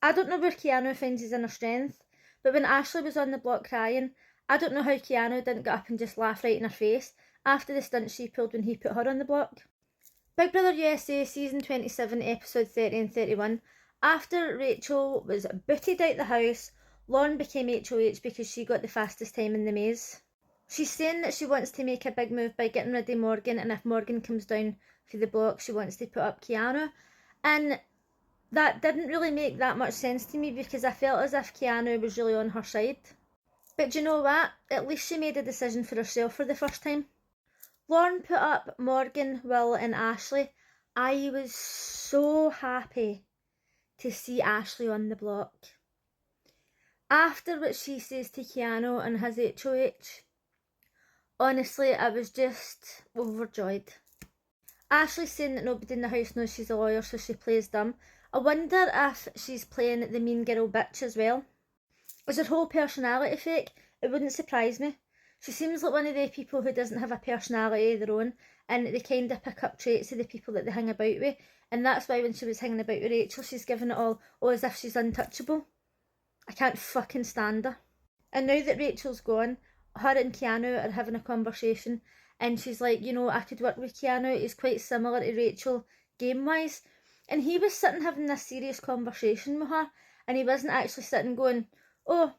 I don't know where Keanu finds his inner strength, but when Ashley was on the block crying, I don't know how Keanu didn't get up and just laugh right in her face after the stunt she pulled when he put her on the block. Big Brother USA Season 27, Episode 30 and 31. After Rachel was booted out the house, Lauren became HOH because she got the fastest time in the maze. She's saying that she wants to make a big move by getting rid of Morgan, and if Morgan comes down for the block, she wants to put up Keanu. And that didn't really make that much sense to me because I felt as if Keanu was really on her side. But do you know what? At least she made a decision for herself for the first time. Lauren put up Morgan, Will and Ashley. I was so happy to see Ashley on the block. After what she says to Keanu and his HOH, honestly, I was just overjoyed. Ashley's saying that nobody in the house knows she's a lawyer, so she plays dumb. I wonder if she's playing the mean girl bitch as well. Is her whole personality fake? It wouldn't surprise me. She seems like one of the people who doesn't have a personality of their own, and they kind of pick up traits of the people that they hang about with, and that's why when she was hanging about with Rachel, she's given it all, as if she's untouchable. I can't fucking stand her. And now that Rachel's gone, her and Keanu are having a conversation, and she's like, you know, I could work with Keanu, he's quite similar to Rachel game-wise. And he was sitting having this serious conversation with her, and he wasn't actually sitting going, oh,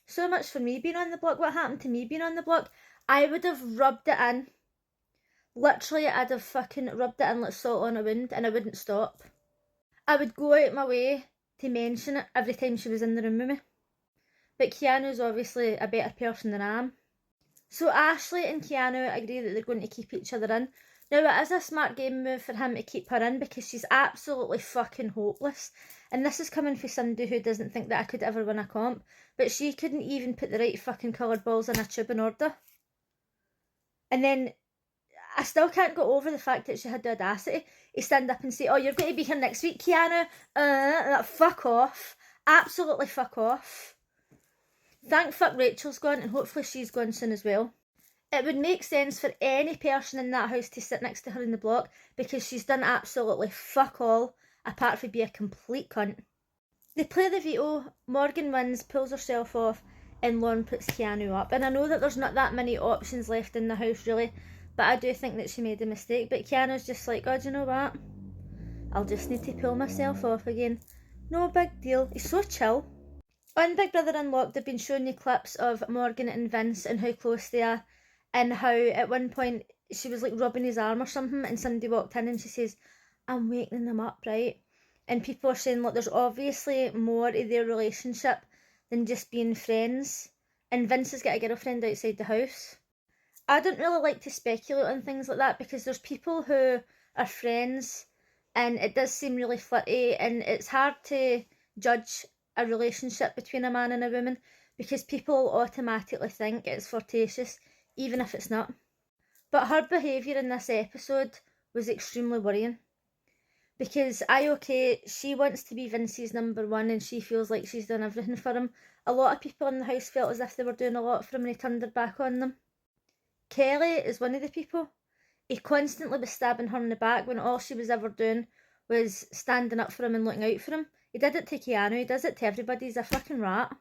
so much for me being on the block, what happened to me being on the block? I would have rubbed it in. Literally, I'd have fucking rubbed it in like salt on a wound, and I wouldn't stop. I would go out my way to mention it every time she was in the room with me. But Keanu's obviously a better person than I am. So Ashley and Keanu agree that they're going to keep each other in. Now, it is a smart game move for him to keep her in because she's absolutely fucking hopeless. And this is coming from somebody who doesn't think that I could ever win a comp. But she couldn't even put the right fucking coloured balls in a tube in order. And then, I still can't get over the fact that she had the audacity to stand up and say, oh, you're going to be here next week, Keanu. Fuck off. Absolutely fuck off. Thank fuck Rachel's gone, and hopefully she's gone soon as well. It would make sense for any person in that house to sit next to her in the block because she's done absolutely fuck all apart from be a complete cunt. They play the veto, Morgan wins, pulls herself off, and Lauren puts Keanu up. And I know that there's not that many options left in the house really, but I do think that she made a mistake. But Keanu's just like, oh, do you know what? I'll just need to pull myself off again. No big deal. He's so chill. On Big Brother Unlocked, they've been showing you clips of Morgan and Vince and how close they are, and how at one point she was like rubbing his arm or something, and somebody walked in and she says, I'm waking them up, right? And people are saying, look, there's obviously more to their relationship than just being friends, and Vince has got a girlfriend outside the house. I don't really like to speculate on things like that because there's people who are friends and it does seem really flirty, and it's hard to judge a relationship between a man and a woman because people automatically think it's flirtatious even if it's not. But her behaviour in this episode was extremely worrying because she wants to be Vince's number one and she feels like she's done everything for him. A lot of people in the house felt as if they were doing a lot for him and he turned their back on them. Kelly is one of the people. He constantly was stabbing her in the back when all she was ever doing was standing up for him and looking out for him. He did it to Keanu, he does it to everybody, he's a fucking rat.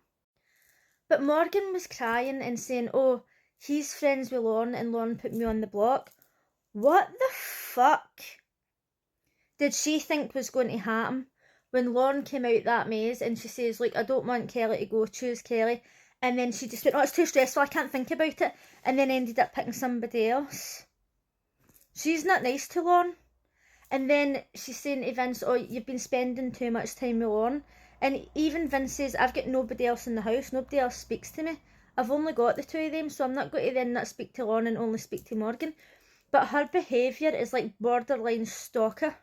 But Morgan was crying and saying, oh, he's friends with Lauren and Lauren put me on the block. What the fuck did she think was going to happen when Lauren came out that maze and she says, like, I don't want Kelly to go, choose Kelly. And then she just went, oh, it's too stressful, I can't think about it. And then ended up picking somebody else. She's not nice to Lauren. And then she's saying to Vince, oh, you've been spending too much time with Lauren. And even Vince says, I've got nobody else in the house, nobody else speaks to me. I've only got the two of them, so I'm not going to then not speak to Lauren and only speak to Morgan. But her behaviour is like borderline stalker.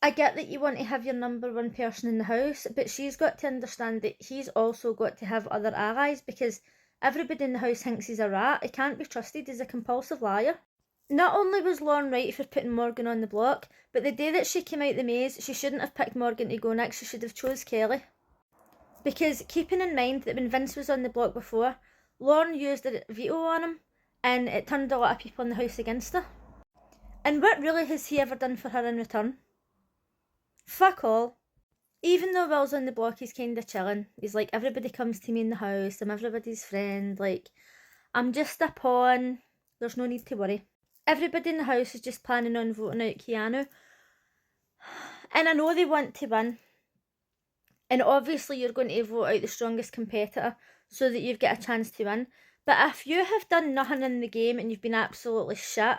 I get that you want to have your number one person in the house, but she's got to understand that he's also got to have other allies because everybody in the house thinks he's a rat. He can't be trusted, he's a compulsive liar. Not only was Lauren right for putting Morgan on the block, but the day that she came out the maze, she shouldn't have picked Morgan to go next, she should have chose Kelly. Because keeping in mind that when Vince was on the block before, Lauren used a veto on him, and it turned a lot of people in the house against her. And what really has he ever done for her in return? Fuck all. even though Will's on the block, he's kind of chilling. He's like, everybody comes to me in the house, I'm everybody's friend, like, I'm just a pawn, there's no need to worry. Everybody in the house is just planning on voting out Keanu. And I know they want to win. And obviously you're going to vote out the strongest competitor so that you've got a chance to win. But if you have done nothing in the game and you've been absolutely shit,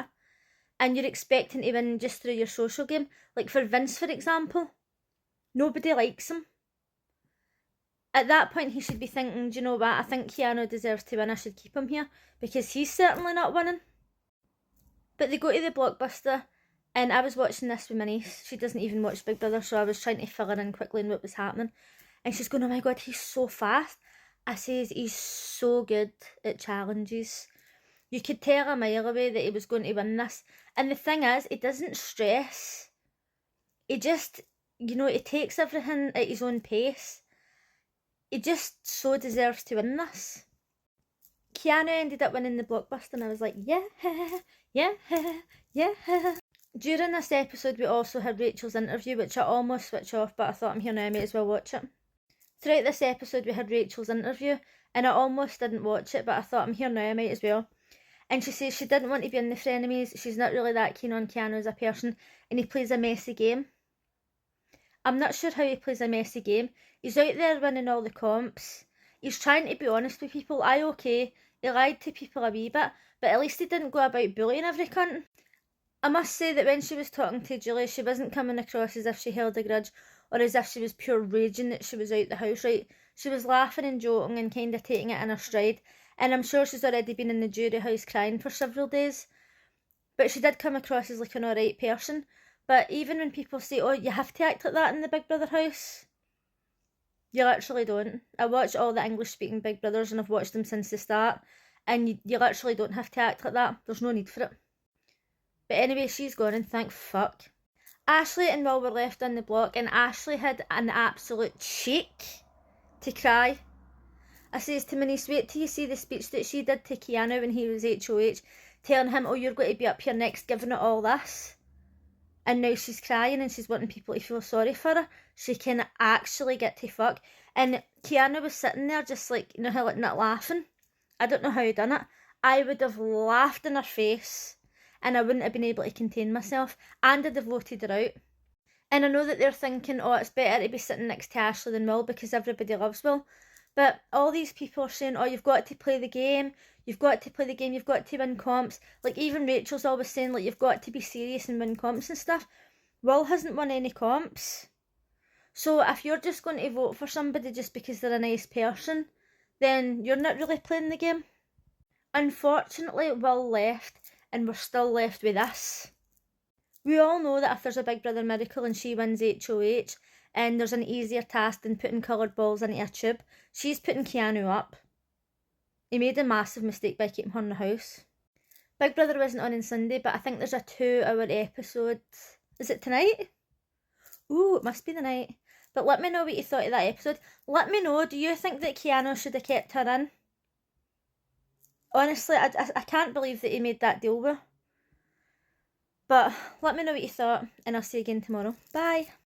and you're expecting to win just through your social game, like for Vince, for example, nobody likes him. At that point, he should be thinking, do you know what, I think Keanu deserves to win, I should keep him here, because he's certainly not winning. But they go to the Blockbuster, and I was watching this with my niece. She doesn't even watch Big Brother, so I was trying to fill her in quickly on what was happening. And she's going, oh my god, he's so fast. I says, he's so good at challenges. You could tell a mile away that he was going to win this. And the thing is, he doesn't stress. He just, you know, he takes everything at his own pace. He just so deserves to win this. Keanu ended up winning the Blockbuster and I was like, yeah, yeah, yeah. During this episode we also had Rachel's interview, which I almost switched off, but I thought I'm here now, I may as well watch it. Throughout this episode we had Rachel's interview and I almost didn't watch it, but I thought I'm here now, I might as well. And she says she didn't want to be in the frenemies, she's not really that keen on Keanu as a person, and he plays a messy game. I'm not sure how he plays a messy game. He's out there winning all the comps. He's trying to be honest with people. Okay, he lied to people a wee bit, but at least he didn't go about bullying every cunt. I must say that when she was talking to Julie, she wasn't coming across as if she held a grudge or as if she was pure raging that she was out the house, right? She was laughing and joking and kind of taking it in her stride, and I'm sure she's already been in the jury house crying for several days. But she did come across as like an alright person. But even when people say, oh, you have to act like that in the Big Brother house, you literally don't. I watch all the English speaking Big Brothers and I've watched them since the start, and you literally don't have to act like that. There's no need for it. But anyway, she's gone and thank fuck. Ashley and Will were left on the block and Ashley had an absolute cheek to cry. I says to my niece, wait till you see the speech that she did to Keanu when he was HOH, telling him, oh, you're going to be up here next giving it all this. And now she's crying and she's wanting people to feel sorry for her. She can actually get to fuck. And Keanu was sitting there just like, you know how like not laughing? I don't know how he done it. I would have laughed in her face and I wouldn't have been able to contain myself, and I'd have voted her out. And I know that they're thinking, oh, it's better to be sitting next to Ashley than Will because everybody loves Will. But all these people are saying, oh, you've got to play the game, you've got to play the game, you've got to win comps. Like even Rachel's always saying, like, you've got to be serious and win comps and stuff. Will hasn't won any comps. So if you're just going to vote for somebody just because they're a nice person, then you're not really playing the game. Unfortunately, Will left and we're still left with this. We all know that if there's a Big Brother miracle and she wins HOH, and there's an easier task than putting coloured balls into a tube, she's putting Keanu up. He made a massive mistake by keeping her in the house. Big Brother wasn't on Sunday, but I think there's a 2-hour episode. Is it tonight? Ooh, it must be the night. But let me know what you thought of that episode. Let me know, do you think that Keanu should have kept her in? Honestly, I can't believe that he made that deal with her. But let me know what you thought, and I'll see you again tomorrow. Bye!